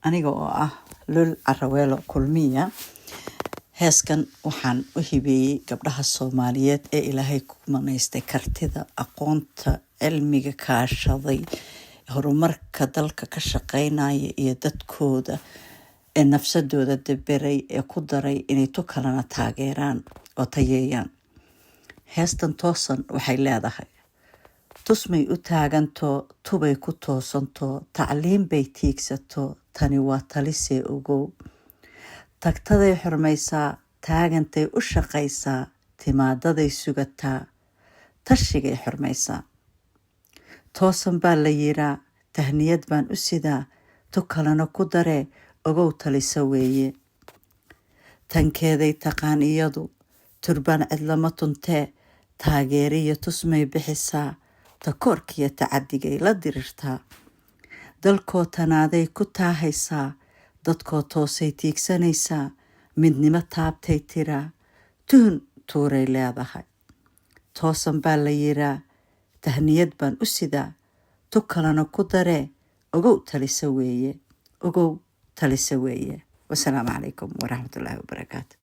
aniga oo ah Lul Caraweelo Kulmiya. Heeskan waxaan u hibeeyey gabdhaha Soomaaliyeed ee Ilaahay ku manaystay kartida, aqoonta, cilmiga kaashaday, horumarka dalka ka shaqeynaya iyo dadkooda ee nafsadooda daberay ee ku daray inay tu kalena taageeraan oo tayeeyaan. Heestan toosan waxay leedahay tusmay u taaganto, tubay ku toosanto, tacliin bay tiigsato, tani waa talisee ogow. Tagtaday xurmaysaa, taagantay u shaqaysaa, timaadaday sugataa, tashigay xurmaysaa. Toosan baa la yiraa, tahniyad baan u sidaa, tu kalena ku daree, ogow talisa weeye. Tankeeday taqaan iyadu, turbaan cidlama tuntee, taageeriyo tusmay bixisaa, takoorkiyo tacadigay la dirirtaa. Dalkoo tanaaday ku taahaysaa, dadkoo toosay tiigsanaysaa, midnimo taabtay tiraa, tuhun tuuray leedahay. Toosan baa la yiraa, tahniyad baan u sidaa, tu kalena ku daree, ogow talisa weeye. Ogow talisa weeye. Wassalaamu calaykum waraxmatullaahi wabarakaatu.